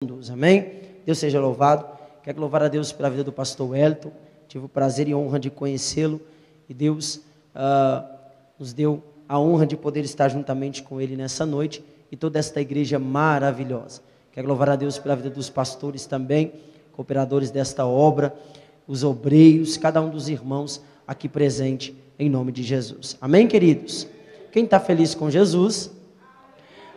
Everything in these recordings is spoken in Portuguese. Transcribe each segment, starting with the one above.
conduz, amém? Deus seja louvado. Quero louvar a Deus pela vida do pastor Wellington. Tive o prazer e honra de conhecê-lo e Deus nos deu a honra de poder estar juntamente com ele nessa noite e toda esta igreja maravilhosa. Quero louvar a Deus pela vida dos pastores também, cooperadores desta obra, os obreiros, cada um dos irmãos aqui presente, em nome de Jesus. Amém, queridos? Quem está feliz com Jesus?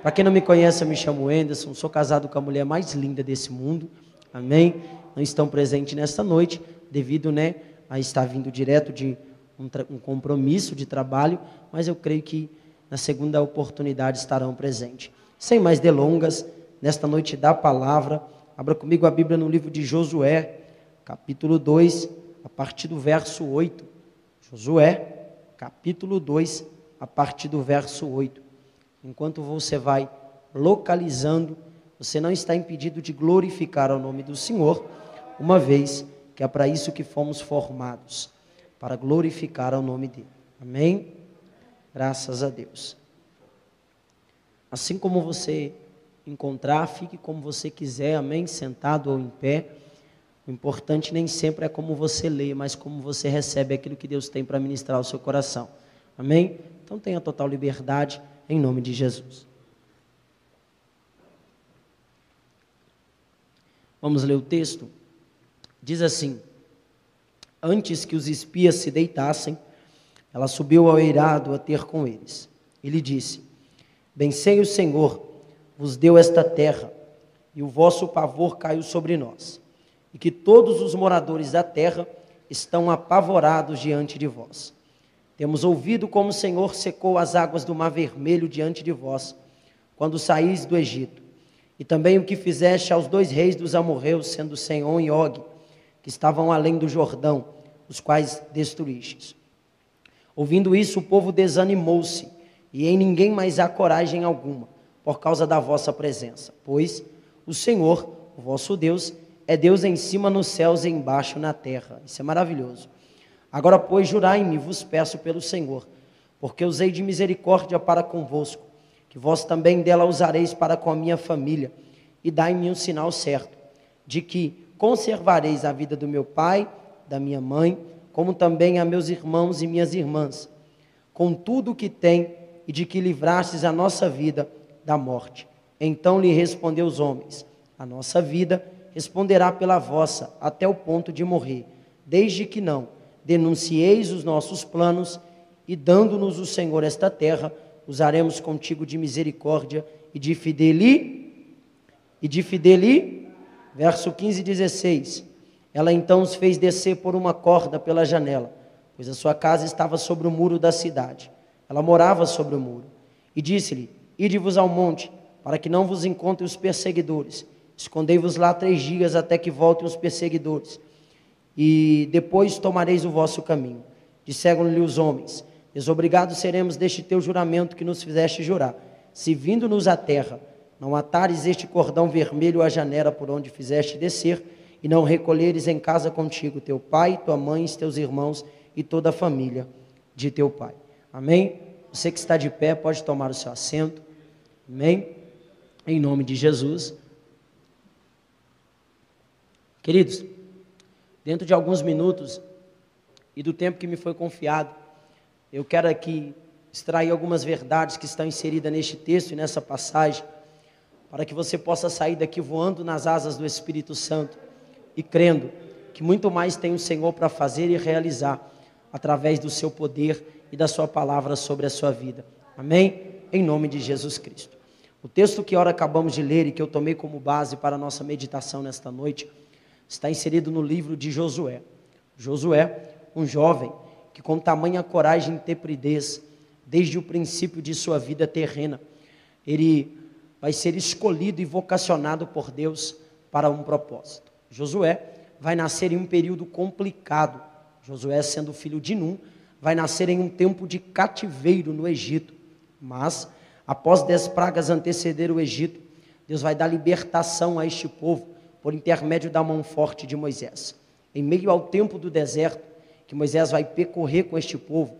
Para quem não me conhece, eu me chamo Anderson, sou casado com a mulher mais linda desse mundo, amém? Não estão presentes nesta noite, devido a estar vindo direto de um compromisso de trabalho, mas eu creio que na segunda oportunidade estarão presentes. Sem mais delongas, nesta noite da palavra, abra comigo a Bíblia no livro de Josué, capítulo 2, a partir do verso 8. Josué, capítulo 2, a partir do verso 8. Enquanto você vai localizando, você não está impedido de glorificar o nome do Senhor, uma vez que é para isso que fomos formados, para glorificar o nome dele. Amém? Graças a Deus. Assim como você encontrar, fique como você quiser, amém? Sentado ou em pé. O importante nem sempre é como você lê, mas como você recebe aquilo que Deus tem para ministrar ao seu coração. Amém? Então tenha total liberdade, em nome de Jesus. Vamos ler o texto? Diz assim: antes que os espias se deitassem, ela subiu ao eirado a ter com eles. Ele disse: bem sei o Senhor, vos deu esta terra, e o vosso pavor caiu sobre nós, e que todos os moradores da terra estão apavorados diante de vós. Temos ouvido como o Senhor secou as águas do Mar Vermelho diante de vós, quando saís do Egito, e também o que fizeste aos 2 reis dos amorreus, sendo Senhom e Og, que estavam além do Jordão, os quais destruístes. Ouvindo isso, o povo desanimou-se, e em ninguém mais há coragem alguma, por causa da vossa presença, pois o Senhor, o vosso Deus, é Deus em cima nos céus e embaixo na terra. Isso é maravilhoso. Agora, pois, jurai-me, vos peço pelo Senhor, porque usei de misericórdia para convosco, que vós também dela usareis para com a minha família, e dai-me um sinal certo, de que conservareis a vida do meu pai, da minha mãe, como também a meus irmãos e minhas irmãs, com tudo o que tem, e de que livrastes a nossa vida da morte. Então lhe respondeu os homens: a nossa vida responderá pela vossa, até o ponto de morrer, desde que não denuncieis os nossos planos, e dando-nos o Senhor esta terra, usaremos contigo de misericórdia e de verso 15 e 16, ela então os fez descer por uma corda pela janela, pois a sua casa estava sobre o muro da cidade, ela morava sobre o muro, e disse-lhe: ide-vos ao monte, para que não vos encontrem os perseguidores, escondei-vos lá 3 dias até que voltem os perseguidores, e depois tomareis o vosso caminho. Disseram-lhe os homens: desobrigados seremos deste teu juramento que nos fizeste jurar, se vindo-nos à terra, não atares este cordão vermelho à janela por onde fizeste descer, e não recolheres em casa contigo teu pai, tua mãe, teus irmãos e toda a família de teu pai. Amém? Você que está de pé pode tomar o seu assento. Amém? Em nome de Jesus. Queridos, dentro de alguns minutos e do tempo que me foi confiado, eu quero aqui extrair algumas verdades que estão inseridas neste texto e nessa passagem, para que você possa sair daqui voando nas asas do Espírito Santo e crendo que muito mais tem o Senhor para fazer e realizar através do seu poder e da sua palavra sobre a sua vida. Amém? Em nome de Jesus Cristo. O texto que ora acabamos de ler e que eu tomei como base para a nossa meditação nesta noite, está inserido no livro de Josué. Josué, um jovem que com tamanha coragem e intrepidez, desde o princípio de sua vida terrena, ele vai ser escolhido e vocacionado por Deus para um propósito. Josué vai nascer em um período complicado. Josué, sendo filho de Num, vai nascer em um tempo de cativeiro no Egito. Mas, após 10 pragas anteceder o Egito, Deus vai dar libertação a este povo, por intermédio da mão forte de Moisés. Em meio ao tempo do deserto, que Moisés vai percorrer com este povo,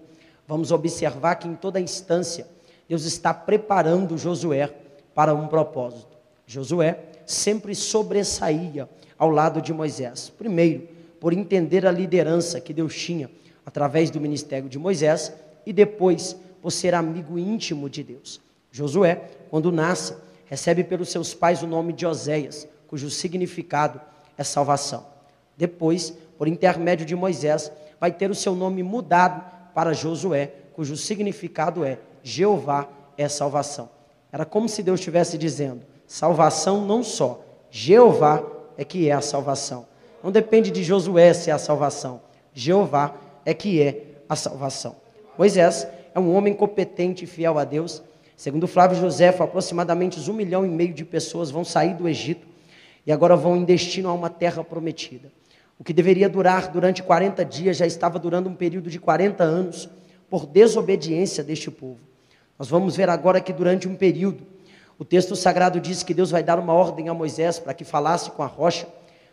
vamos observar que em toda instância, Deus está preparando Josué para um propósito. Josué sempre sobressaía ao lado de Moisés. Primeiro, por entender a liderança que Deus tinha através do ministério de Moisés, e depois, por ser amigo íntimo de Deus. Josué, quando nasce, recebe pelos seus pais o nome de Oséias, cujo significado é salvação. Depois, por intermédio de Moisés, vai ter o seu nome mudado para Josué, cujo significado é Jeová é salvação. Era como se Deus estivesse dizendo, salvação não só, Jeová é que é a salvação. Não depende de Josué se é a salvação, Jeová é que é a salvação. Moisés é um homem competente e fiel a Deus. Segundo Flávio Josefo, aproximadamente 1,5 milhão de pessoas vão sair do Egito e agora vão em destino a uma terra prometida. O que deveria durar durante 40 dias já estava durando um período de 40 anos por desobediência deste povo. Nós vamos ver agora que durante um período, o texto sagrado diz que Deus vai dar uma ordem a Moisés para que falasse com a rocha.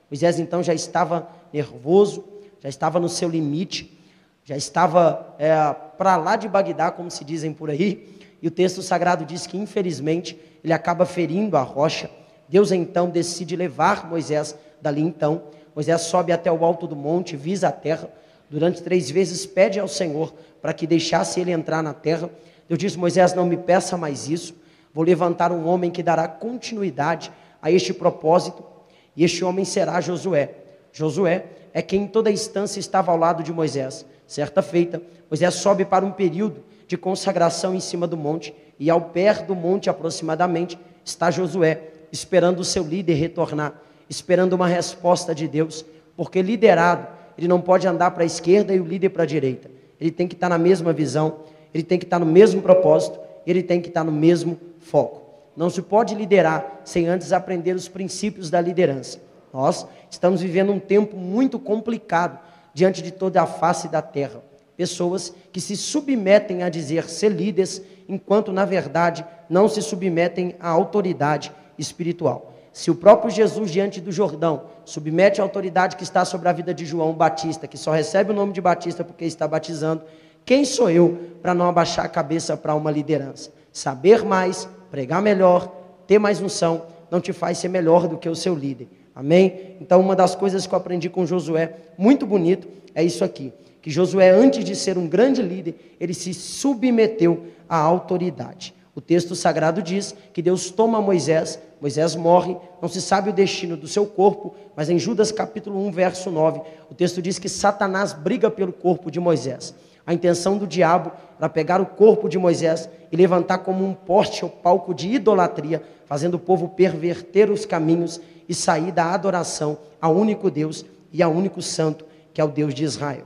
Moisés então já estava nervoso, já estava no seu limite, já estava para lá de Bagdá, como se dizem por aí, e o texto sagrado diz que infelizmente ele acaba ferindo a rocha. Deus então decide levar Moisés dali então. Moisés sobe até o alto do monte, visa a terra, durante 3 vezes pede ao Senhor para que deixasse ele entrar na terra. Deus diz, Moisés, não me peça mais isso, vou levantar um homem que dará continuidade a este propósito, e este homem será Josué. Josué é quem em toda instância estava ao lado de Moisés. Certa feita, Moisés sobe para um período de consagração em cima do monte, e ao pé do monte aproximadamente está Josué, esperando o seu líder retornar, esperando uma resposta de Deus, porque liderado, ele não pode andar para a esquerda e o líder para a direita, ele tem que estar na mesma visão, ele tem que estar no mesmo propósito, ele tem que estar no mesmo foco. Não se pode liderar sem antes aprender os princípios da liderança. Nós estamos vivendo um tempo muito complicado diante de toda a face da terra. Pessoas que se submetem a dizer ser líderes, enquanto na verdade não se submetem à autoridade espiritual. Se o próprio Jesus diante do Jordão submete a autoridade que está sobre a vida de João Batista, que só recebe o nome de Batista porque está batizando, quem sou eu para não abaixar a cabeça para uma liderança? Saber mais, pregar melhor, ter mais unção, não te faz ser melhor do que o seu líder. Amém? Então uma das coisas que eu aprendi com Josué, muito bonito, é isso aqui. Que Josué, antes de ser um grande líder, ele se submeteu à autoridade. O texto sagrado diz que Deus toma Moisés, Moisés morre, não se sabe o destino do seu corpo, mas em Judas capítulo 1, verso 9, o texto diz que Satanás briga pelo corpo de Moisés. A intenção do diabo era pegar o corpo de Moisés e levantar como um poste ou palco de idolatria, fazendo o povo perverter os caminhos e sair da adoração ao único Deus e ao único santo, que é o Deus de Israel.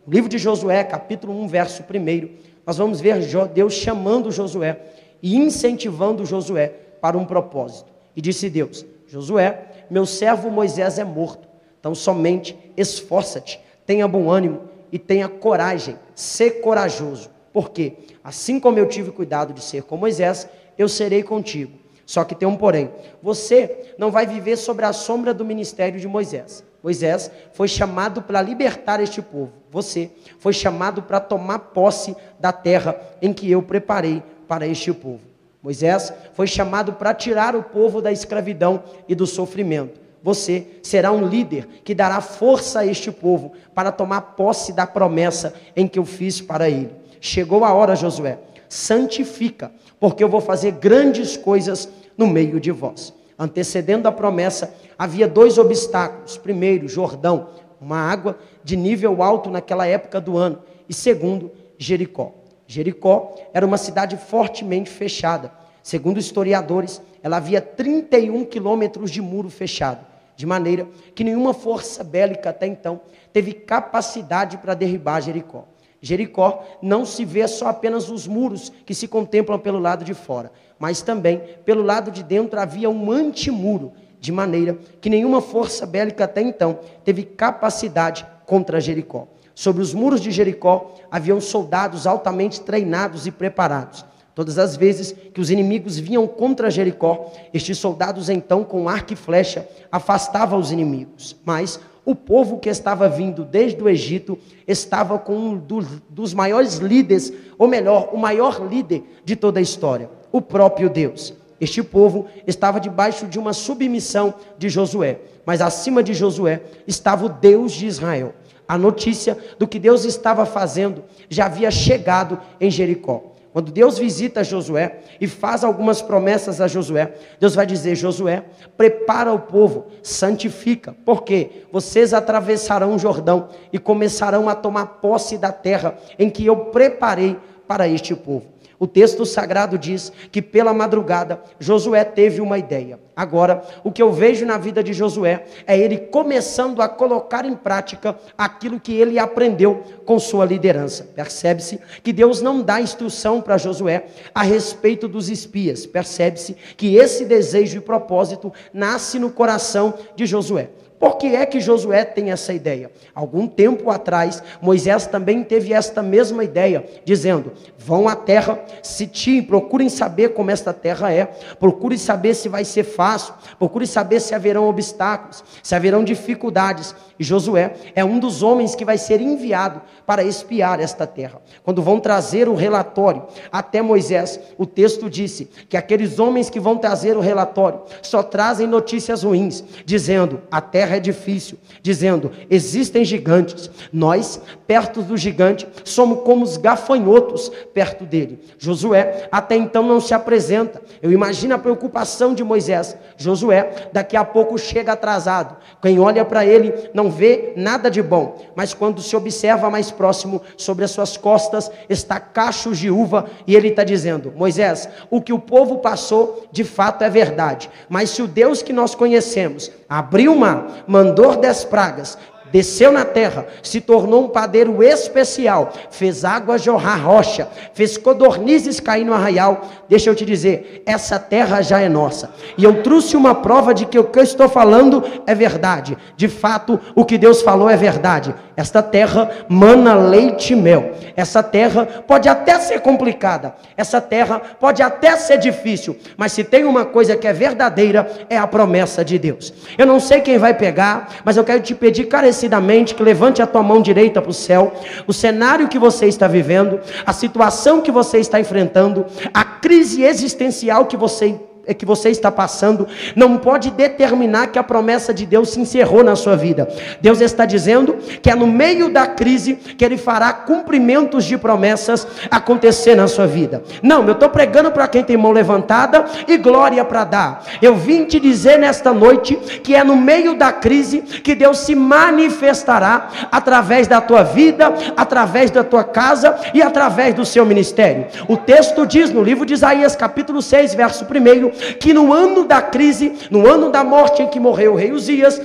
No livro de Josué, capítulo 1, verso 1, nós vamos ver Deus chamando Josué e incentivando Josué para um propósito. E disse Deus, Josué, meu servo Moisés é morto, então somente esforça-te, tenha bom ânimo e tenha coragem, ser corajoso, porque assim como eu tive cuidado de ser com Moisés, eu serei contigo. Só que tem um porém, você não vai viver sobre a sombra do ministério de Moisés. Moisés foi chamado para libertar este povo, você foi chamado para tomar posse da terra em que eu preparei para este povo. Moisés foi chamado para tirar o povo da escravidão e do sofrimento. Você será um líder que dará força a este povo para tomar posse da promessa em que eu fiz para ele. Chegou a hora, Josué, santifica, porque eu vou fazer grandes coisas no meio de vós. Antecedendo a promessa, havia 2 obstáculos. Primeiro, Jordão, uma água de nível alto naquela época do ano. E segundo, Jericó. Jericó era uma cidade fortemente fechada. Segundo historiadores, ela havia 31 quilômetros de muro fechado, de maneira que nenhuma força bélica até então teve capacidade para derribar Jericó. Jericó não se vê só apenas os muros que se contemplam pelo lado de fora, mas também pelo lado de dentro havia um antimuro, de maneira que nenhuma força bélica até então teve capacidade contra Jericó. Sobre os muros de Jericó haviam soldados altamente treinados e preparados. Todas as vezes que os inimigos vinham contra Jericó, estes soldados então com arco e flecha afastavam os inimigos. Mas o povo que estava vindo desde o Egito estava com um dos maiores líderes, ou melhor, o maior líder de toda a história, o próprio Deus. Este povo estava debaixo de uma submissão de Josué, mas acima de Josué estava o Deus de Israel. A notícia do que Deus estava fazendo já havia chegado em Jericó. Quando Deus visita Josué e faz algumas promessas a Josué, Deus vai dizer: Josué, prepara o povo, santifica, porque vocês atravessarão o Jordão e começarão a tomar posse da terra em que eu preparei para este povo. O texto sagrado diz que pela madrugada Josué teve uma ideia. Agora, o que eu vejo na vida de Josué é ele começando a colocar em prática aquilo que ele aprendeu com sua liderança. Percebe-se que Deus não dá instrução para Josué a respeito dos espias. Percebe-se que esse desejo e propósito nasce no coração de Josué. Por que é que Josué tem essa ideia? Algum tempo atrás, Moisés também teve esta mesma ideia, dizendo: vão à terra, sitiem, procurem saber como esta terra é, procurem saber se vai ser fácil, procurem saber se haverão obstáculos, se haverão dificuldades. E Josué é um dos homens que vai ser enviado para espiar esta terra. Quando vão trazer o relatório até Moisés, o texto disse que aqueles homens que vão trazer o relatório só trazem notícias ruins, dizendo: a terra é difícil, dizendo: existem gigantes, nós, perto do gigante, somos como os gafanhotos perto dele. Josué até então não se apresenta. Eu imagino a preocupação de Moisés. Josué daqui a pouco chega atrasado, quem olha para ele não vê nada de bom, mas quando se observa mais próximo, sobre as suas costas está cachos de uva, e ele está dizendo: Moisés, o que o povo passou de fato é verdade, mas se o Deus que nós conhecemos abriu o mar, mandou 10 pragas, desceu na terra, se tornou um padeiro especial, fez água jorrar rocha, fez codornizes cair no arraial, deixa eu te dizer, essa terra já é nossa. E eu trouxe uma prova de que o que eu estou falando é verdade. De fato, o que Deus falou é verdade. Esta terra mana leite e mel. Essa terra pode até ser complicada, essa terra pode até ser difícil, mas se tem uma coisa que é verdadeira, é a promessa de Deus. Eu não sei quem vai pegar, mas eu quero te pedir carecidamente que levante a tua mão direita para o céu. O cenário que você está vivendo, a situação que você está enfrentando, a crise existencial que você está passando, não pode determinar que a promessa de Deus se encerrou na sua vida. Deus está dizendo que é no meio da crise que Ele fará cumprimentos de promessas acontecer na sua vida. Não, eu estou pregando para quem tem mão levantada e glória para dar. Eu vim te dizer nesta noite que é no meio da crise que Deus se manifestará através da tua vida, através da tua casa e através do seu ministério. O texto diz no livro de Isaías, capítulo 6, verso 1, que no ano da crise, no ano da morte em que morreu o rei Uzias,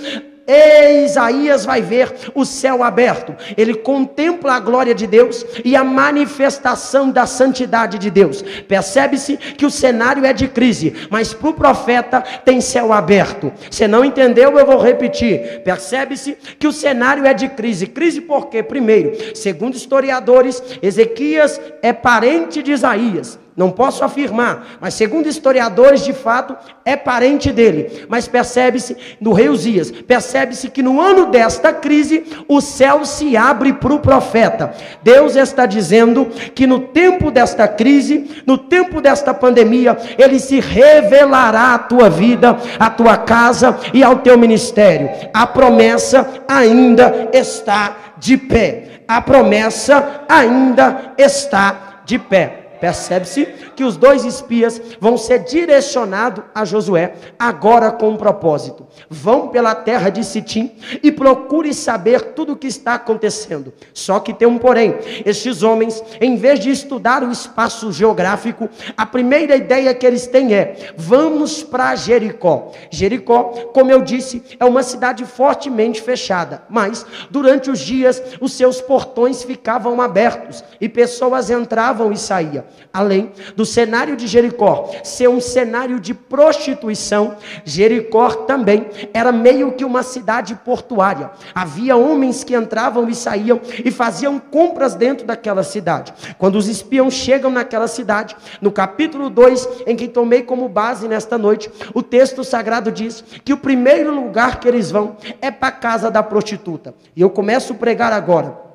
Isaías vai ver o céu aberto. Ele contempla a glória de Deus e a manifestação da santidade de Deus. Percebe-se que o cenário é de crise, mas para o profeta tem céu aberto. Você não entendeu? Eu vou repetir. Percebe-se que o cenário é de crise. Crise por quê? Primeiro, segundo historiadores, Ezequias é parente de Isaías. Não posso afirmar, mas segundo historiadores, de fato, é parente dele. Mas percebe-se, do rei Uzias, percebe-se que no ano desta crise, o céu se abre para o profeta. Deus está dizendo que no tempo desta crise, no tempo desta pandemia, Ele se revelará à tua vida, à tua casa e ao teu ministério. A promessa ainda está de pé. A promessa ainda está de pé. Percebe-se que os 2 espias vão ser direcionados a Josué, agora com um propósito. Vão pela terra de Sitim e procure saber tudo o que está acontecendo. Só que tem um porém. Estes homens, em vez de estudar o espaço geográfico, a primeira ideia que eles têm é: vamos para Jericó. Jericó, como eu disse, é uma cidade fortemente fechada, mas durante os dias os seus portões ficavam abertos e pessoas entravam e saíam. Além do cenário de Jericó ser um cenário de prostituição, Jericó também era meio que uma cidade portuária. Havia homens que entravam e saíam e faziam compras dentro daquela cidade. Quando os espiões chegam naquela cidade, no capítulo 2, em que tomei como base nesta noite, o texto sagrado diz que o primeiro lugar que eles vão é para a casa da prostituta. E eu começo a pregar agora.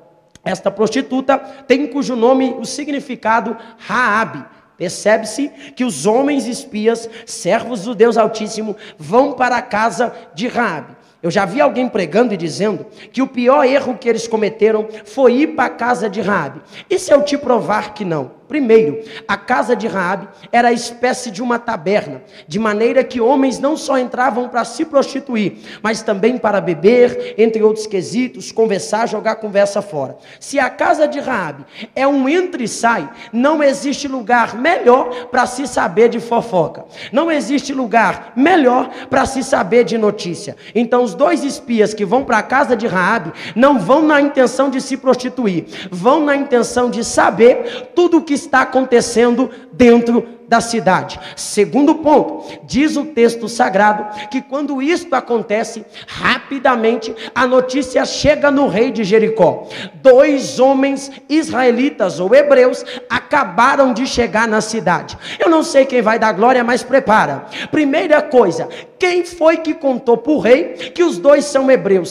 Esta prostituta tem cujo nome, o significado Raabe. Percebe-se que os homens espias, servos do Deus Altíssimo, vão para a casa de Raabe. Eu já vi alguém pregando e dizendo que o pior erro que eles cometeram foi ir para a casa de Raabe. E se eu te provar que não? Primeiro, a casa de Raabe era a espécie de uma taberna, de maneira que homens não só entravam para se prostituir, mas também para beber, entre outros quesitos, conversar, jogar conversa fora. Se a casa de Raabe é um entra e sai, não existe lugar melhor para se saber de fofoca. Não existe lugar melhor para se saber de notícia. Então os dois espias que vão para a casa de Raabe não vão na intenção de se prostituir, vão na intenção de saber tudo o que está acontecendo dentro da cidade. Segundo ponto, diz o texto sagrado que quando isto acontece, rapidamente a notícia chega no rei de Jericó. 2 homens israelitas ou hebreus acabaram de chegar na cidade. Eu não sei quem vai dar glória, mas prepara. Primeira coisa, quem foi que contou para o rei que os 2 são hebreus?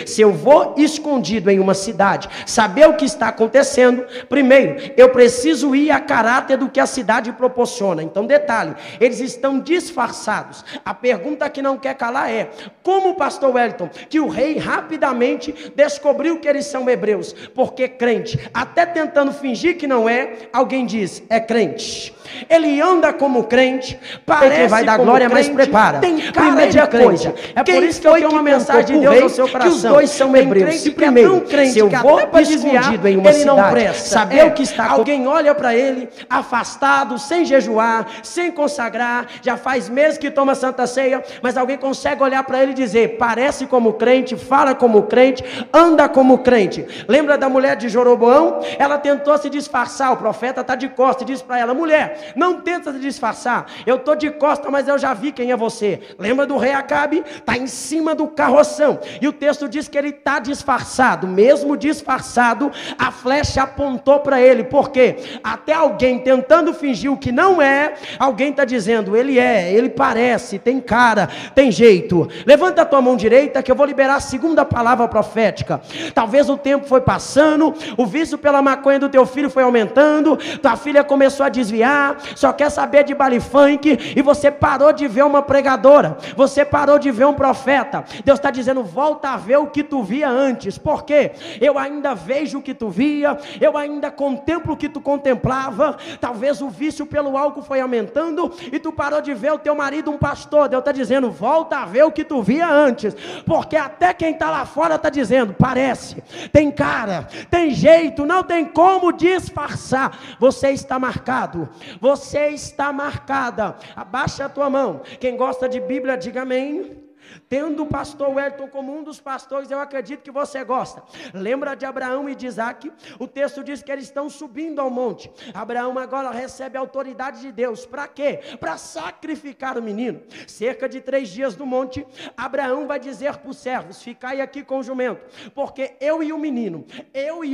Se eu vou escondido em uma cidade, saber o que está acontecendo, primeiro, eu preciso ir a caráter do que a cidade proporciona. Então, detalhe, eles estão disfarçados. A pergunta que não quer calar é: como, pastor Wellington, que o rei rapidamente descobriu que eles são hebreus? Porque crente, até tentando fingir que não é, alguém diz, é crente. Ele anda como crente, parece quem vai dar glória, crente, mas prepara. Tem cara de coisa. É por isso que eu tenho uma mensagem de Deus no seu coração. Que os 2 são hebreus. Se primeiro, se eu vou escondido em uma ele cidade, não presta, saber o que está acontecendo. Alguém olha para ele, afastado, sem jejuar, sem consagrar, já faz meses que toma Santa Ceia, mas alguém consegue olhar para ele e dizer, parece como crente, fala como crente, anda como crente. Lembra da mulher de Jeroboão? Ela tentou se disfarçar, o profeta está de costas e diz para ela, mulher, não tenta se disfarçar, eu estou de costas, mas eu já vi quem é você. Lembra do rei Acabe? Está em cima do carroção, e o texto diz que ele está disfarçado. Mesmo disfarçado, a flecha apontou para ele, porque até alguém tentando fingir o que não é, alguém está dizendo, ele é, ele parece, tem cara, tem jeito. Levanta a tua mão direita que eu vou liberar a segunda palavra profética. Talvez o tempo foi passando, o vício pela maconha do teu filho foi aumentando, tua filha começou a desviar, só quer saber de baile funk, e você parou de ver uma pregadora, você parou de ver um profeta. Deus está dizendo, volta a ver o que tu via antes. Por quê? Eu ainda vejo o que tu via, eu ainda contemplo o que tu contemplava. Talvez o vício pelo álcool foi aumentando, e tu parou de ver o teu marido um pastor. Deus está dizendo, volta a ver o que tu via antes, porque até quem está lá fora está dizendo, parece, tem cara, tem jeito, não tem como disfarçar. Você está marcado, você está marcada. Abaixa a tua mão. Quem gosta de Bíblia, diga amém. Tendo o pastor Wellington como um dos pastores, eu acredito que você gosta. Lembra de Abraão e de Isaac? O texto diz que eles estão subindo ao monte. Abraão agora recebe a autoridade de Deus. Para quê? Para sacrificar o menino. Cerca de 3 dias no monte, Abraão vai dizer para os servos, ficai aqui com o jumento, porque eu e o menino, eu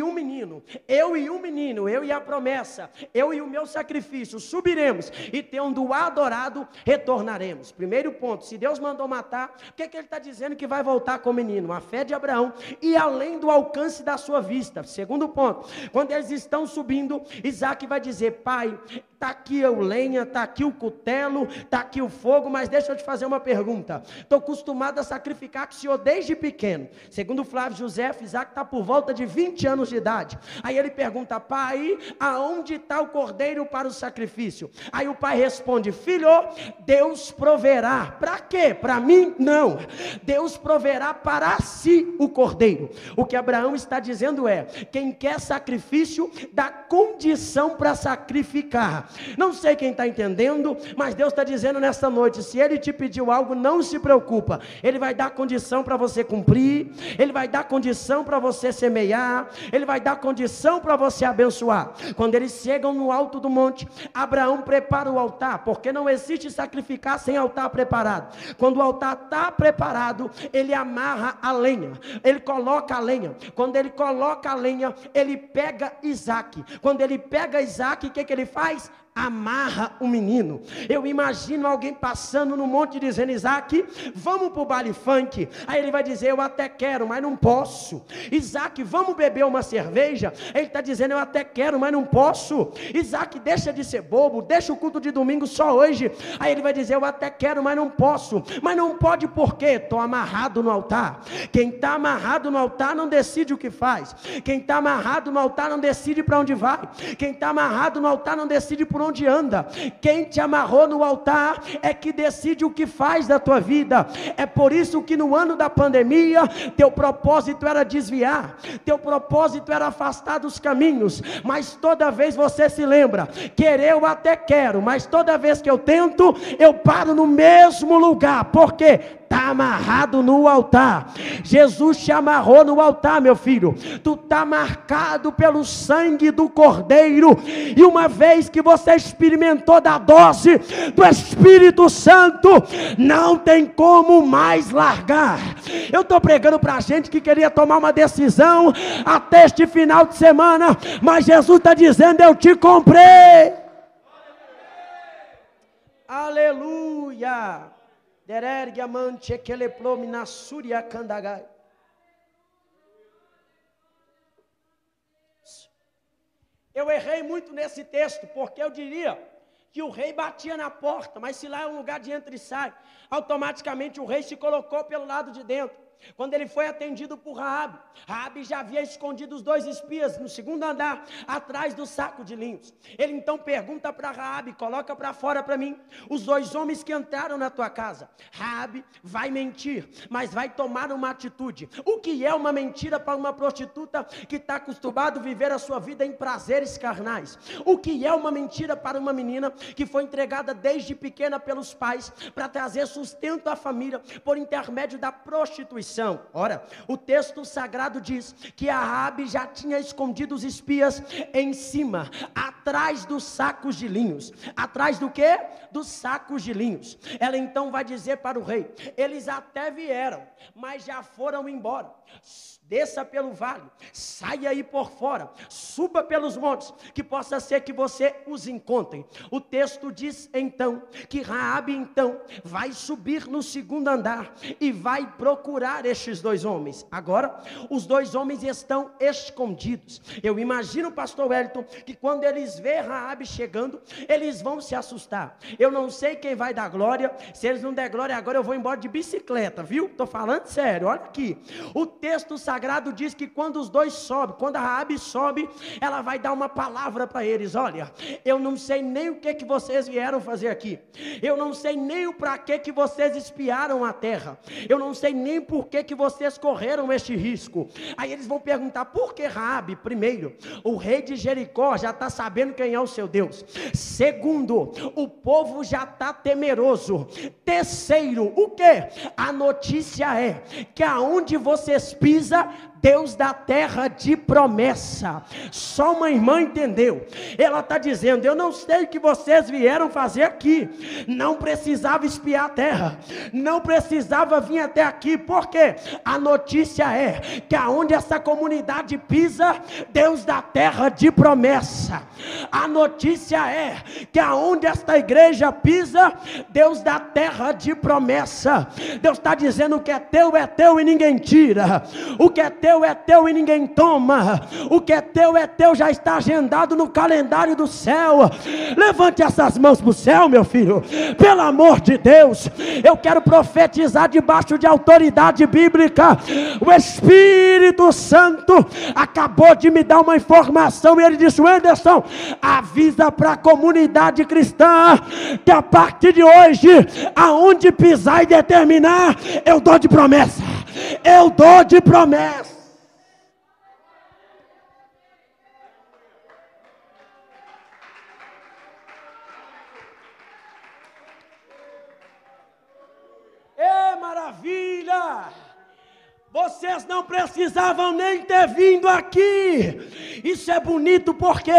e a promessa, eu e o meu sacrifício, subiremos, e tendo adorado, retornaremos. Primeiro ponto, se Deus mandou matar, o que ele está dizendo que vai voltar com o menino? A fé de Abraão e além do alcance da sua vista. Segundo ponto, quando eles estão subindo, Isaac vai dizer, pai, está aqui a lenha, está aqui o cutelo, está aqui o fogo, mas deixa eu te fazer uma pergunta. Estou acostumado a sacrificar com o senhor desde pequeno. Segundo Flávio José, Isaac está por volta de 20 anos de idade. Aí ele pergunta, pai, aonde está o cordeiro para o sacrifício? Aí o pai responde, filho, Deus proverá. Para quê? Para mim? Não. Deus proverá para si o cordeiro. O que Abraão está dizendo é, quem quer sacrifício, dá condição para sacrificar. Não sei quem está entendendo, mas Deus está dizendo nesta noite, se Ele te pediu algo, não se preocupa, Ele vai dar condição para você cumprir, Ele vai dar condição para você semear, Ele vai dar condição para você abençoar. Quando eles chegam no alto do monte, Abraão prepara o altar, porque não existe sacrificar sem altar preparado. Quando o altar está preparado, ele amarra a lenha, ele coloca a lenha. Quando ele coloca a lenha, ele pega Isaac. Quando ele pega Isaac, o que ele faz? amarra o menino. Eu imagino alguém passando no monte dizendo: Isaac, vamos para o baile funk. Aí ele vai dizer: eu até quero, mas não posso. Isaac, vamos beber uma cerveja. Ele está dizendo: eu até quero, mas não posso. Isaac, deixa de ser bobo, deixa o culto de domingo só hoje. Aí ele vai dizer: eu até quero, mas não posso. Mas não pode por quê? Estou amarrado no altar. Quem está amarrado no altar não decide o que faz. Quem está amarrado no altar não decide para onde vai. Quem está amarrado no altar não decide por onde anda. Quem te amarrou no altar é que decide o que faz da tua vida. É por isso que no ano da pandemia, teu propósito era desviar, teu propósito era afastar dos caminhos, mas toda vez você se lembra: querer eu até quero, mas toda vez que eu tento, eu paro no mesmo lugar. Por quê? Está amarrado no altar. Jesus te amarrou no altar, meu filho. Tu está marcado pelo sangue do Cordeiro, e uma vez que você experimentou da dose do Espírito Santo, não tem como mais largar. Eu estou pregando para gente que queria tomar uma decisão até este final de semana, mas Jesus está dizendo: eu te comprei. Aleluia. Eu errei muito nesse texto, porque eu diria que o rei batia na porta, mas se lá é um lugar de entra e sai, automaticamente o rei se colocou pelo lado de dentro. Quando ele foi atendido por Raabe, Raabe já havia escondido os 2 espias no segundo andar, atrás do saco de linhos. Ele então pergunta para Raabe: coloca para fora para mim os 2 homens que entraram na tua casa. Raabe vai mentir, mas vai tomar uma atitude. O que é uma mentira para uma prostituta que está acostumada a viver a sua vida em prazeres carnais? O que é uma mentira para uma menina que foi entregada desde pequena pelos pais para trazer sustento à família por intermédio da prostituição? Ora, o texto sagrado diz que a Raabe já tinha escondido os espias em cima, atrás dos sacos de linhos. Atrás do quê? Dos sacos de linhos. Ela então vai dizer para o rei: eles até vieram, mas já foram embora. Desça pelo vale, saia aí por fora, suba pelos montes, que possa ser que você os encontre. O texto diz então que Raabe então vai subir no segundo andar e vai procurar estes 2 homens. Agora, os 2 homens estão escondidos. Eu imagino, pastor Wellington, que quando eles vê Raabe chegando, eles vão se assustar. Eu não sei quem vai dar glória. Se eles não der glória agora, eu vou embora de bicicleta, viu? Estou falando sério, olha aqui. O texto sagrado diz que quando os 2 sobem, quando a Raabe sobe, ela vai dar uma palavra para eles: olha, eu não sei nem o que vocês vieram fazer aqui, eu não sei nem o para que vocês espiaram a terra, eu não sei nem por que vocês correram este risco. Aí eles vão perguntar: por que Raabe? Primeiro, o rei de Jericó já está sabendo quem é o seu Deus. Segundo, o povo já está temeroso. Terceiro, o que? A notícia é que aonde vocês pisam, Deus da terra de promessa. Só uma irmã entendeu. Ela está dizendo: eu não sei o que vocês vieram fazer aqui. Não precisava espiar a terra, não precisava vir até aqui, porque a notícia é que aonde essa comunidade pisa, Deus da terra de promessa. A notícia é que aonde esta igreja pisa, Deus da terra de promessa. Deus está dizendo: o que é teu e ninguém tira. O que é teu e ninguém toma. O que é teu já está agendado no calendário do céu. Levante essas mãos para o céu, meu filho, pelo amor de Deus. Eu quero profetizar debaixo de autoridade bíblica. O Espírito Santo acabou de me dar uma informação, e ele disse: Anderson, avisa para a comunidade cristã que a partir de hoje, aonde pisar e determinar, eu dou de promessa. Eu dou de promessa. Maravilha! Vocês não precisavam nem ter vindo aqui. Isso é bonito, porque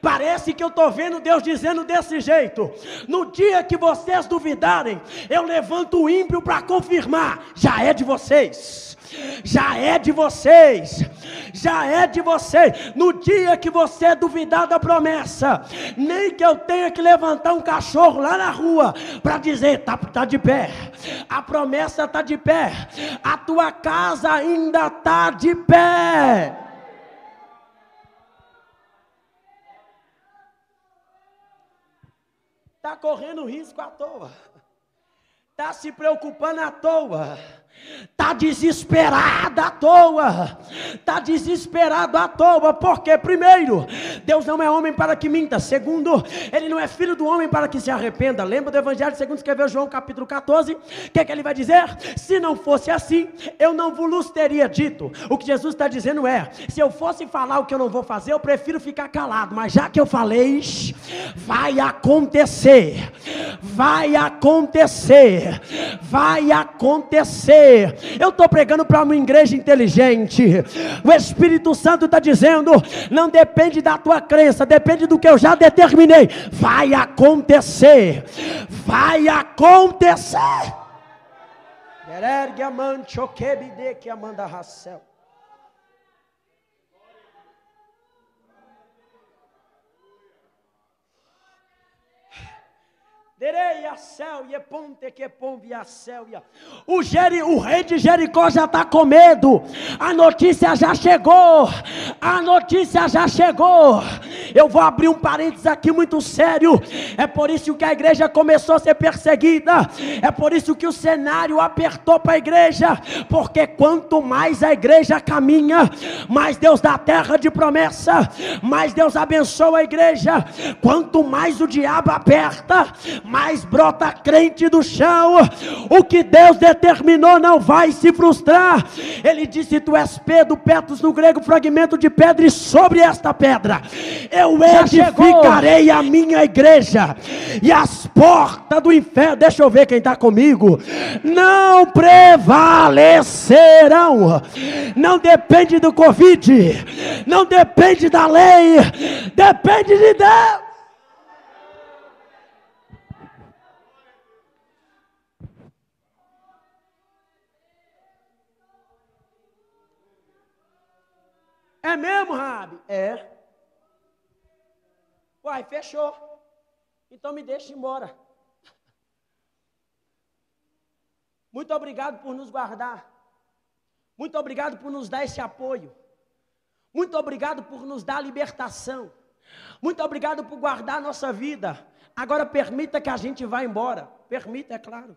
Parece que eu estou vendo Deus dizendo desse jeito: no dia que vocês duvidarem, eu levanto o ímpio para confirmar, já é de vocês, já é de vocês, já é de vocês. No dia que você duvidar da promessa, nem que eu tenha que levantar um cachorro lá na rua para dizer, tá de pé, a promessa está de pé, a tua casa ainda está de pé. Está correndo risco à toa, está se preocupando à toa, está desesperado à toa, está desesperado à toa, porque primeiro, Deus não é homem para que minta, segundo, Ele não é filho do homem para que se arrependa. Lembra do evangelho segundo escreveu João capítulo 14, o que é que ele vai dizer? Se não fosse assim, eu não vos teria dito. O que Jesus está dizendo é, se eu fosse falar o que eu não vou fazer, eu prefiro ficar calado, mas já que eu falei, vai acontecer, vai acontecer, vai acontecer. Eu estou pregando para uma igreja inteligente. O Espírito Santo está dizendo, não depende da tua crença, depende do que eu já determinei. Vai acontecer, vai acontecer. O rei de Jericó já está com medo. A notícia já chegou. A notícia já chegou. Eu vou abrir um parênteses aqui muito sério. É por isso que a igreja começou a ser perseguida. É por isso que o cenário apertou para a igreja. Porque quanto mais a igreja caminha, mais Deus dá terra de promessa, mais Deus abençoa a igreja. Quanto mais o diabo aperta, mais brota crente do chão. O que Deus determinou não vai se frustrar. Ele disse, tu és Pedro, Petros no grego, fragmento de pedra, e sobre esta pedra eu edificarei a minha igreja, e as portas do inferno, deixa eu ver quem está comigo, não prevalecerão. Não depende do Covid, não depende da lei, depende de Deus. É mesmo, Rabi? É. Uai, fechou. Então me deixa ir embora. Muito obrigado por nos guardar. Muito obrigado por nos dar esse apoio. Muito obrigado por nos dar a libertação. Muito obrigado por guardar a nossa vida. Agora permita que a gente vá embora. Permita, é claro.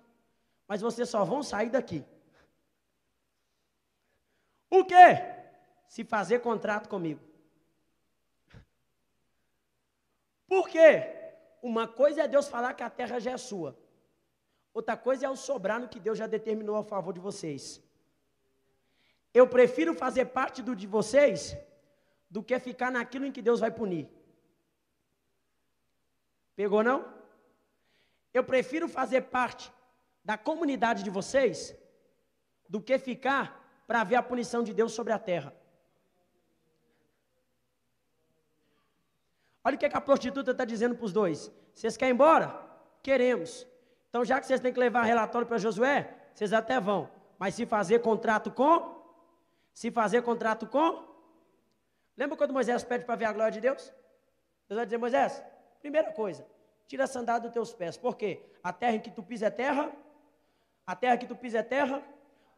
Mas vocês só vão sair daqui. O quê? Se fazer contrato comigo. Por quê? Uma coisa é Deus falar que a terra já é sua. Outra coisa é o sobrar no que Deus já determinou a favor de vocês. Eu prefiro fazer parte de vocês do que ficar naquilo em que Deus vai punir. Pegou não? Eu prefiro fazer parte da comunidade de vocês do que ficar para ver a punição de Deus sobre a terra. Olha o que a prostituta está dizendo para os dois. Vocês querem ir embora? Queremos. Então, já que vocês têm que levar relatório para Josué, vocês até vão. Mas se fazer contrato com? Se fazer contrato com? Lembra quando Moisés pede para ver a glória de Deus? Deus vai dizer, Moisés, primeira coisa, tira a sandália dos teus pés. Por quê? A terra em que tu pisa é terra. A terra que tu pisa é terra.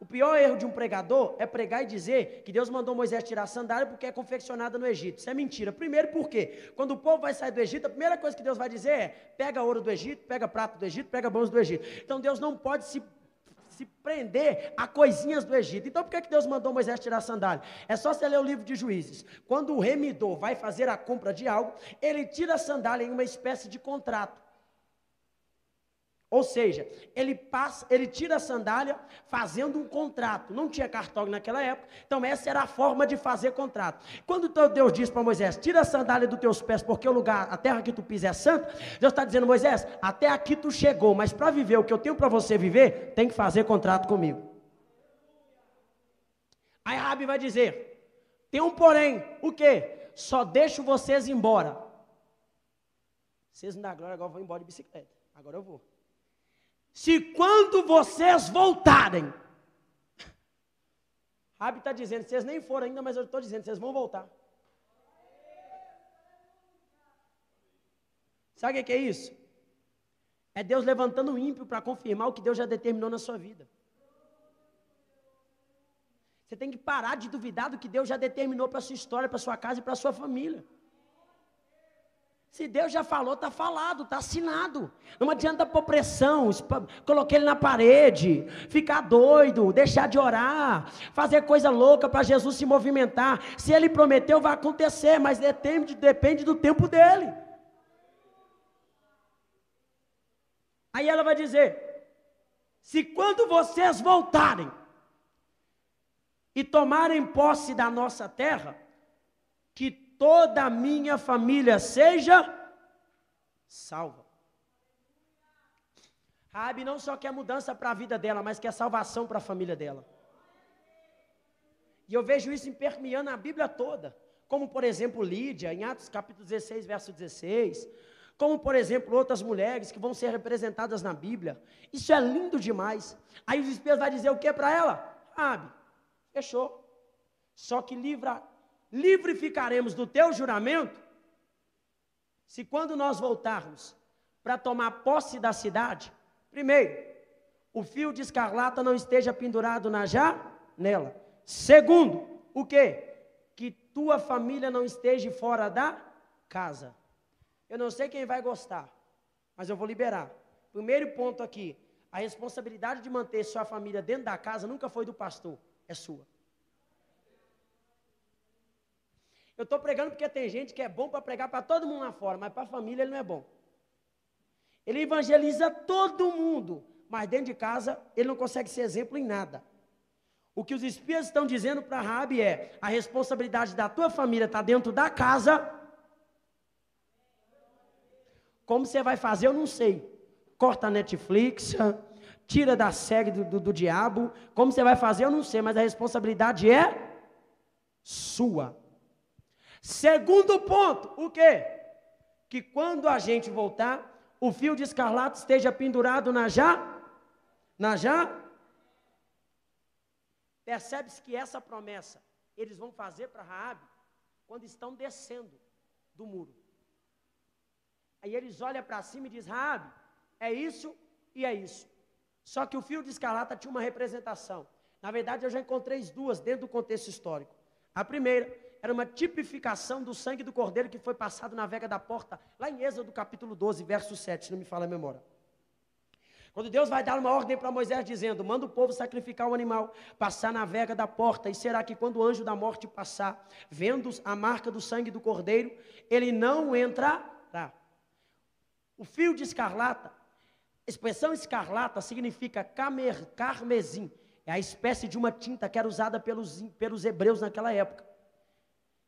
O pior erro de um pregador é pregar e dizer que Deus mandou Moisés tirar a sandália porque é confeccionada no Egito. Isso é mentira. Primeiro, por quê? Quando o povo vai sair do Egito, a primeira coisa que Deus vai dizer é, pega ouro do Egito, pega prata do Egito, pega bronze do Egito. Então Deus não pode se prender a coisinhas do Egito. Então por que Deus mandou Moisés tirar a sandália? É só você ler o livro de Juízes. Quando o remidor vai fazer a compra de algo, ele tira a sandália em uma espécie de contrato. Ou seja, ele tira a sandália fazendo um contrato. Não tinha cartório naquela época, então essa era a forma de fazer contrato. Quando Deus diz para Moisés, tira a sandália dos teus pés, porque o lugar, a terra que tu pisa é santa, Deus está dizendo, Moisés, até aqui tu chegou, mas para viver o que eu tenho para você viver, tem que fazer contrato comigo. Aí Rabi vai dizer, tem um porém, o quê? Só deixo vocês embora Vocês não dão glória, agora eu vou embora de bicicleta. Agora eu vou. Se quando vocês voltarem, Rabi está dizendo, vocês nem foram ainda, mas eu estou dizendo, vocês vão voltar. Sabe o que é isso? É Deus levantando o ímpio para confirmar o que Deus já determinou na sua vida. Você tem que parar de duvidar do que Deus já determinou para a sua história, para a sua casa e para a sua família. Se Deus já falou, está falado, está assinado. Não adianta pôr pressão, colocar ele na parede, ficar doido, deixar de orar, fazer coisa louca para Jesus se movimentar. Se ele prometeu, vai acontecer, mas depende do tempo dele. Aí ela vai dizer, se quando vocês voltarem e tomarem posse da nossa terra, que toda a minha família seja salva. Raabe não só quer mudança para a vida dela, mas quer salvação para a família dela. E eu vejo isso permeando a Bíblia toda, como por exemplo Lídia, em Atos capítulo 16, verso 16, como por exemplo outras mulheres que vão ser representadas na Bíblia. Isso é lindo demais. Aí os espias vão dizer o que para ela? Raabe, fechou. Só que livre ficaremos do teu juramento, se quando nós voltarmos para tomar posse da cidade, primeiro, o fio de escarlata não esteja pendurado na janela. Segundo, o quê? Que tua família não esteja fora da casa. Eu não sei quem vai gostar, mas eu vou liberar. Primeiro ponto aqui, a responsabilidade de manter sua família dentro da casa nunca foi do pastor, é sua. Eu estou pregando porque tem gente que é bom para pregar para todo mundo lá fora, mas para a família ele não é bom. Ele evangeliza todo mundo, mas dentro de casa ele não consegue ser exemplo em nada. O que os espias estão dizendo para Raabe é, a responsabilidade da tua família está dentro da casa. Como você vai fazer, eu não sei. Corta a Netflix, tira da série do diabo. Como você vai fazer, eu não sei, mas a responsabilidade é sua. Segundo ponto, o quê? Que quando a gente voltar, o fio de escarlate esteja pendurado na Percebe-se que essa promessa eles vão fazer para Raabe quando estão descendo do muro. Aí eles olham para cima e dizem, Raabe, é isso e é isso. Só que o fio de escarlata tinha uma representação. Na verdade, eu já encontrei duas dentro do contexto histórico. A primeira era uma tipificação do sangue do cordeiro que foi passado na vega da porta, lá em Êxodo capítulo 12, verso 7, se não me falha a memória. Quando Deus vai dar uma ordem para Moisés dizendo, manda o povo sacrificar o animal, passar na vega da porta, e será que quando o anjo da morte passar, vendo a marca do sangue do cordeiro, ele não entrará. O fio de escarlata, a expressão escarlata significa carmesim, é a espécie de uma tinta que era usada pelos hebreus naquela época.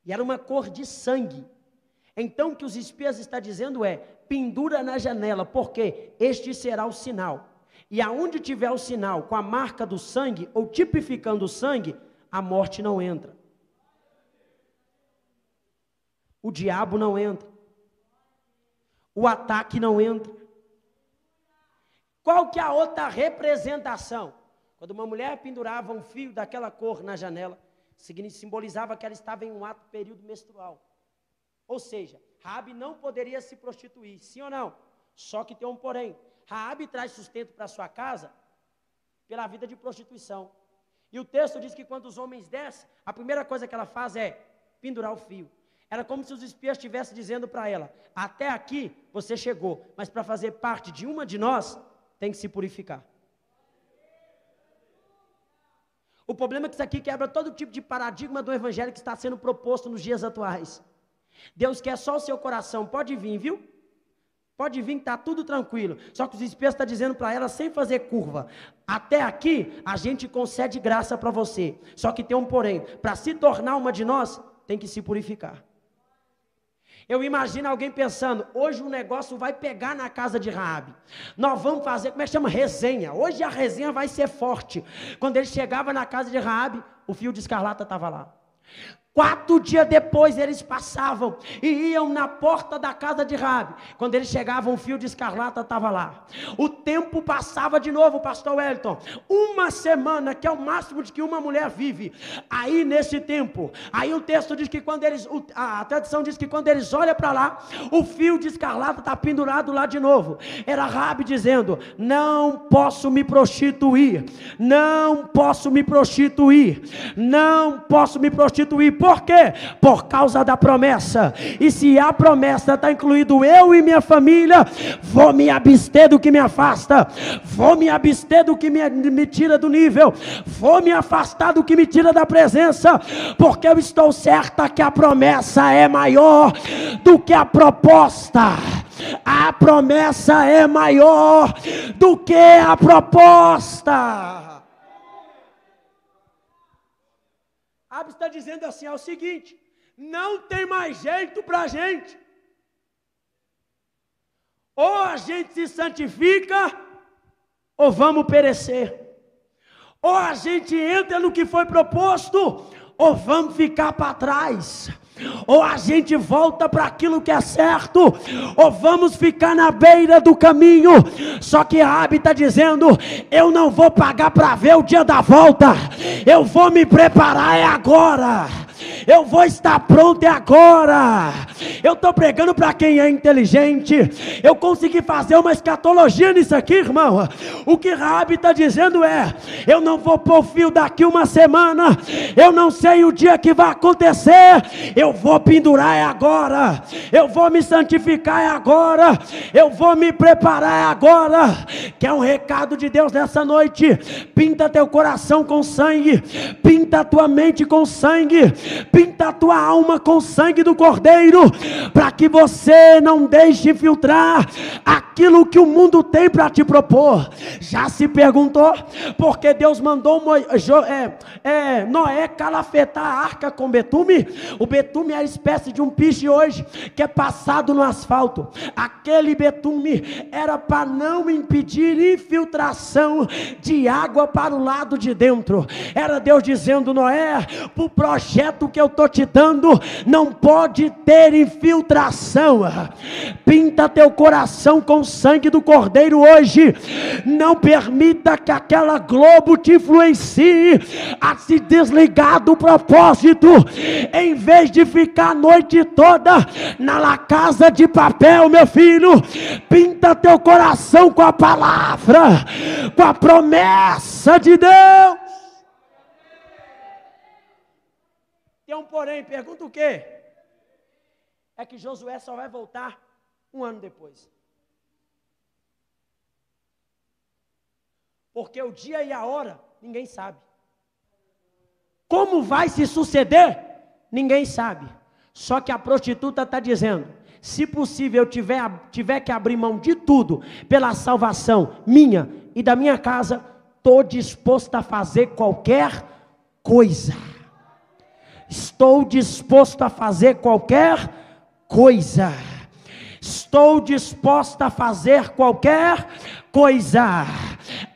E era uma cor de sangue. Então o que os espias estão dizendo é, pendura na janela, porque este será o sinal. E aonde tiver o sinal com a marca do sangue, ou tipificando o sangue, a morte não entra. O diabo não entra. O ataque não entra. Qual que é a outra representação? Quando uma mulher pendurava um fio daquela cor na janela, simbolizava que ela estava em um ato período menstrual. Ou seja, Raabe não poderia se prostituir, sim ou não? Só que tem um porém. Raabe traz sustento para sua casa pela vida de prostituição. E o texto diz que quando os homens descem, a primeira coisa que ela faz é pendurar o fio. Era como se os espias estivessem dizendo para ela, até aqui você chegou, mas para fazer parte de uma de nós, tem que se purificar. O problema é que isso aqui quebra todo tipo de paradigma do evangelho que está sendo proposto nos dias atuais. Deus quer só o seu coração, pode vir, viu? Pode vir, está tudo tranquilo. Só que os espias estão dizendo para ela, sem fazer curva, até aqui a gente concede graça para você. Só que tem um porém, para se tornar uma de nós, tem que se purificar. Eu imagino alguém pensando, hoje o negócio vai pegar na casa de Raabe. Nós vamos fazer, como é que chama? Resenha. Hoje a resenha vai ser forte. Quando ele chegava na casa de Raabe, o fio de escarlata estava lá. 4 dias depois eles passavam e iam na porta da casa de Raabe. Quando eles chegavam, um fio de escarlata estava lá. O tempo passava de novo, pastor Wellington. 1 semana, que é o máximo de que uma mulher vive. Aí nesse tempo, aí o texto diz que quando eles, a tradição diz que quando eles olham para lá, o fio de escarlata está pendurado lá de novo. Era Raabe dizendo: não posso me prostituir, não posso me prostituir, não posso me prostituir. Por quê? Por causa da promessa. E se a promessa está incluído eu e minha família, vou me abster do que me afasta, vou me abster do que me tira do nível, vou me afastar do que me tira da presença, porque eu estou certa que a promessa é maior do que a proposta. A promessa é maior do que a proposta. Raabe está dizendo assim: é o seguinte, não tem mais jeito para a gente. Ou a gente se santifica, ou vamos perecer. Ou a gente entra no que foi proposto, ou vamos ficar para trás. Ou a gente volta para aquilo que é certo, ou vamos ficar na beira do caminho. Só que Raabe está dizendo: eu não vou pagar para ver o dia da volta, eu vou me preparar agora, eu vou estar pronto agora. Eu estou pregando para quem é inteligente. Eu consegui fazer uma escatologia nisso aqui, irmão. O que Raabe está dizendo é: eu não vou pôr fio daqui 1 semana, eu não sei o dia que vai acontecer, eu vou pendurar agora, eu vou me santificar agora, eu vou me preparar agora. Quer um recado de Deus nessa noite? Pinta teu coração com sangue, pinta a tua mente com sangue, pinta a tua alma com sangue do Cordeiro, para que você não deixe filtrar aquilo que o mundo tem para te propor. Já se perguntou por que Deus mandou Noé calafetar a arca com betume? O betume é a espécie de um piche hoje que é passado no asfalto. Aquele betume era para não impedir infiltração de água para o lado de dentro. Era Deus dizendo: Noé, para o projeto que eu estou te dando, não pode ter infiltração. Pinta teu coração com o sangue do Cordeiro hoje. Não permita que aquela Globo te influencie a se desligar do propósito. Em vez de ficar a noite toda na casa de papel, meu filho, pinta teu coração com a palavra, com a promessa de Deus. Tem um porém, pergunta o quê? É que Josué só vai voltar 1 ano depois. Porque o dia e a hora, ninguém sabe. Como vai se suceder? Ninguém sabe. Só que a prostituta está dizendo: se possível eu tiver que abrir mão de tudo pela salvação minha e da minha casa, estou disposto a fazer qualquer coisa. Estou disposto a fazer qualquer coisa. Estou disposta a fazer qualquer coisa.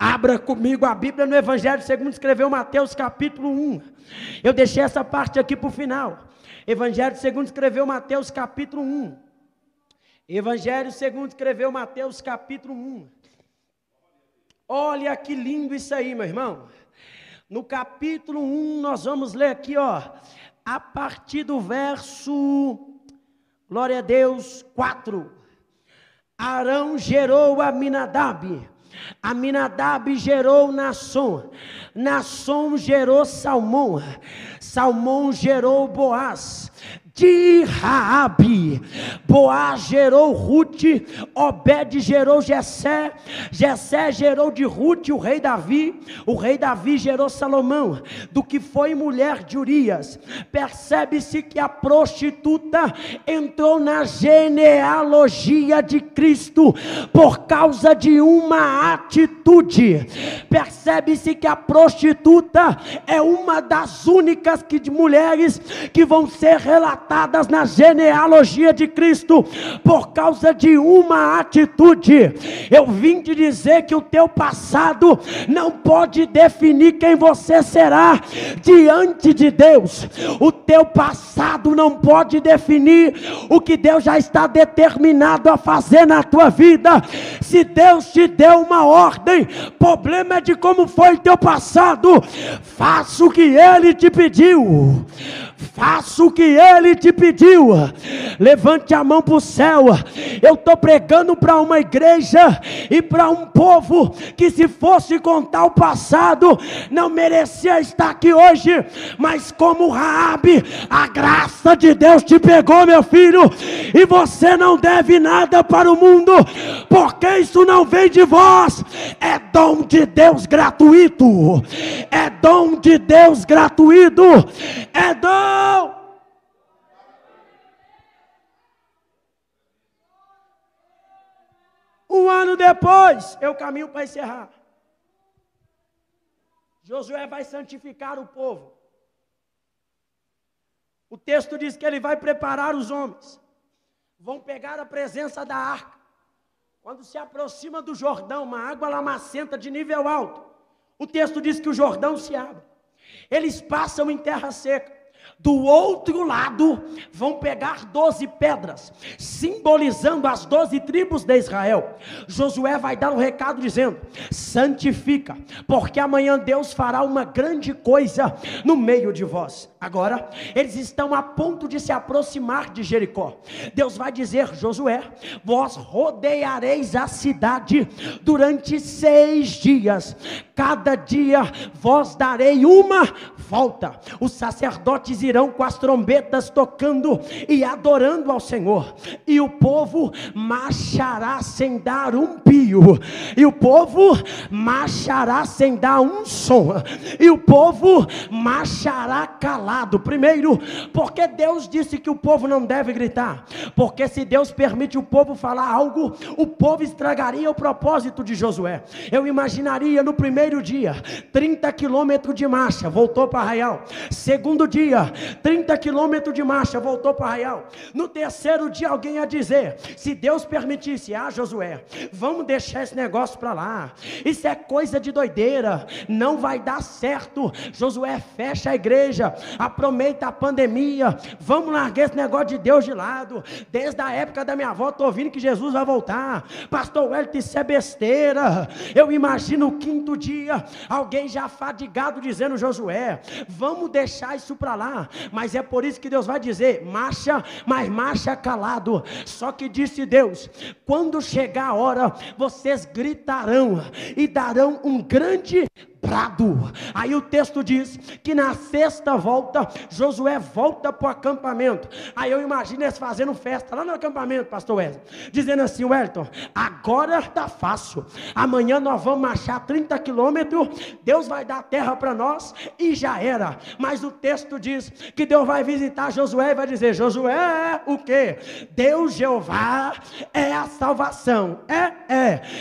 Abra comigo a Bíblia no Evangelho segundo escreveu Mateus capítulo 1. Eu deixei essa parte aqui para o final. Evangelho segundo escreveu Mateus capítulo 1. Evangelho segundo escreveu Mateus capítulo 1. Olha que lindo isso aí, meu irmão. No capítulo 1 nós vamos ler aqui, ó, a partir do verso, glória a Deus, 4. Arão gerou Aminadab, Aminadab gerou Naasson, Naasson gerou Salmão, Salmão gerou Boaz. De Raabe, Boaz gerou Rute, Obed gerou Jessé, Jessé gerou de Rute o rei Davi gerou Salomão, do que foi mulher de Urias. Percebe-se que a prostituta entrou na genealogia de Cristo por causa de uma atitude. Percebe-se que a prostituta é uma das únicas mulheres que vão ser relatadas datadas na genealogia de Cristo por causa de uma atitude. Eu vim te dizer que o teu passado não pode definir quem você será diante de Deus. O teu passado não pode definir o que Deus já está determinado a fazer na tua vida. Se Deus te deu uma ordem, problema é de como foi o teu passado. Faça o que Ele te pediu. Faça o que Ele te pediu. Levante a mão para o céu. Eu estou pregando para uma igreja e para um povo que, se fosse contar o passado, não merecia estar aqui hoje. Mas como Raabe, a graça de Deus te pegou, meu filho, e você não deve nada para o mundo, porque isso não vem de vós, é dom de Deus gratuito. É dom de Deus gratuito. É dom. Um ano depois, eu caminho para encerrar. Josué vai santificar o povo. O texto diz que ele vai preparar os homens. Vão pegar a presença da arca. Quando se aproxima do Jordão, uma água lamacenta de nível alto, o texto diz que o Jordão se abre. Eles passam em terra seca. Do outro lado, vão pegar 12 pedras, simbolizando as 12 tribos de Israel. Josué vai dar um recado dizendo: santifica, porque amanhã Deus fará uma grande coisa no meio de vós. Agora, eles estão a ponto de se aproximar de Jericó. Deus vai dizer: Josué, vós rodeareis a cidade durante 6 dias. Cada dia vós darei uma volta. Os sacerdotes irão com as trombetas tocando e adorando ao Senhor, e o povo marchará sem dar um pio, e o povo marchará sem dar um som, e o povo marchará calado. Primeiro, porque Deus disse que o povo não deve gritar, porque se Deus permite o povo falar algo, o povo estragaria o propósito de Josué. Eu imaginaria no primeiro dia, 30 quilômetros de marcha, voltou para Arraial. Segundo dia, 30 quilômetros de marcha, voltou para Arraial. No terceiro dia, alguém ia dizer: se Deus permitisse, Josué, vamos deixar esse negócio para lá, isso é coisa de doideira, não vai dar certo. Josué, fecha a igreja, aproveita a pandemia, vamos largar esse negócio de Deus de lado. Desde a época da minha avó, estou ouvindo que Jesus vai voltar. Pastor Wellington, isso é besteira. Eu imagino o quinto dia, alguém já fadigado dizendo: Josué, vamos deixar isso para lá. Mas é por isso que Deus vai dizer: marcha, mas marcha calado. Só que disse Deus: quando chegar a hora, vocês gritarão e darão um grande brado. Aí o texto diz que na sexta volta, Josué volta para o acampamento. Aí eu imagino eles fazendo festa lá no acampamento, pastor Wesley, dizendo assim: Wellington, agora está fácil, amanhã nós vamos marchar 30 quilômetros, Deus vai dar terra para nós e já era. Mas o texto diz que Deus vai visitar Josué e vai dizer: Josué, o que? Deus Jeová é a salvação.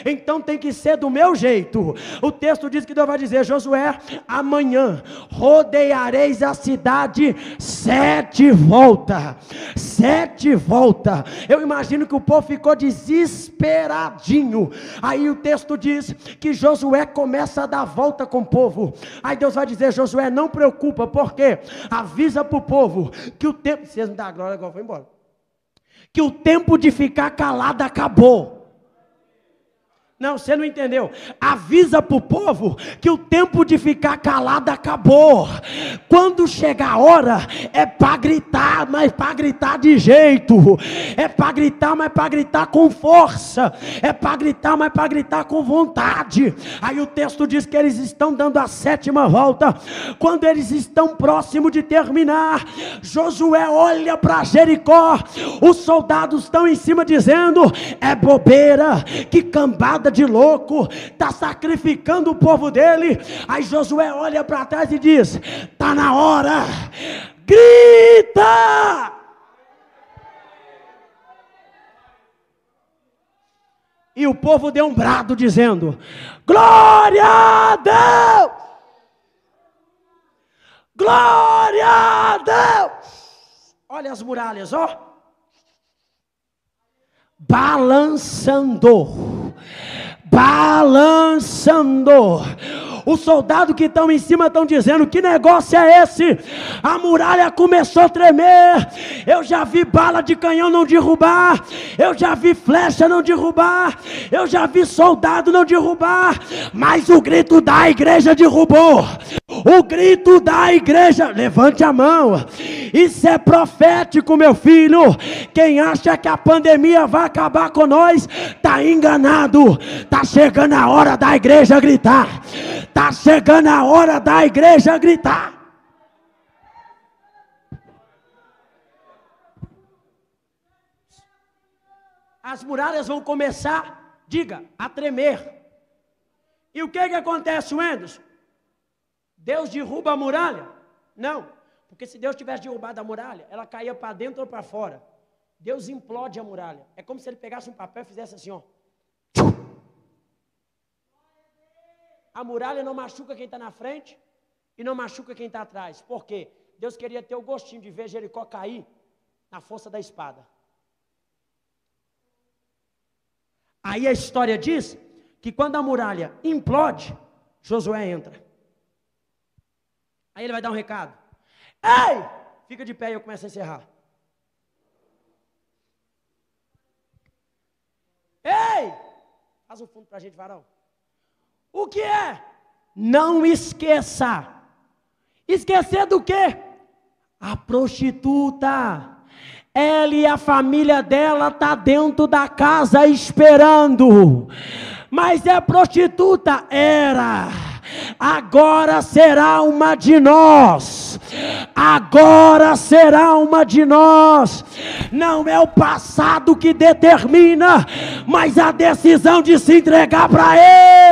Então tem que ser do meu jeito. O texto diz que Deus vai dizer: Josué, amanhã rodeareis a cidade 7 voltas. 7 voltas. Eu imagino que o povo ficou desesperadinho. Aí o texto diz que Josué começa a dar volta com o povo. Aí Deus vai dizer: Josué, não preocupa, porque avisa para o povo que o tempo, vocês não dão glória, agora foi embora, que o tempo de ficar calado acabou. Não, você não entendeu. Avisa para o povo que o tempo de ficar calado acabou. Quando chegar a hora, é para gritar, mas para gritar de jeito. É para gritar, mas para gritar com força. É para gritar, mas para gritar com vontade. Aí o texto diz que eles estão dando a 7ª volta. Quando eles estão próximos de terminar, Josué olha para Jericó. Os soldados estão em cima dizendo: é bobeira, que cambada de louco, está sacrificando o povo dele. Aí Josué olha para trás e diz: está na hora, grita! E o povo deu um brado dizendo: glória a Deus! Glória a Deus! Olha as muralhas, ó. Balançando. Balançando. Os soldados que estão em cima estão dizendo: que negócio é esse? A muralha começou a tremer. Eu já vi bala de canhão não derrubar. Eu já vi flecha não derrubar. Eu já vi soldado não derrubar. Mas o grito da igreja derrubou. O grito da igreja. Levante a mão. Isso é profético, meu filho. Quem acha que a pandemia vai acabar com nós, está enganado. Está chegando a hora da igreja gritar. Está chegando a hora da igreja gritar. As muralhas vão começar, diga, a tremer. E o que acontece, Wenderson? Deus derruba a muralha? Não, porque se Deus tivesse derrubado a muralha, ela caía para dentro ou para fora. Deus implode a muralha. É como se ele pegasse um papel e fizesse assim, ó. A muralha não machuca quem está na frente e não machuca quem está atrás. Por quê? Deus queria ter o gostinho de ver Jericó cair na força da espada. Aí a história diz que quando a muralha implode, Josué entra. Aí ele vai dar um recado. Ei! Fica de pé e eu começo a encerrar. Ei! Faz um fundo para a gente, varão. O que é? Não esqueça. Esquecer do quê? A prostituta. Ela e a família dela tá dentro da casa esperando. Mas é prostituta? Era. Agora será uma de nós. Agora será uma de nós. Não é o passado que determina, mas a decisão de se entregar para Ele.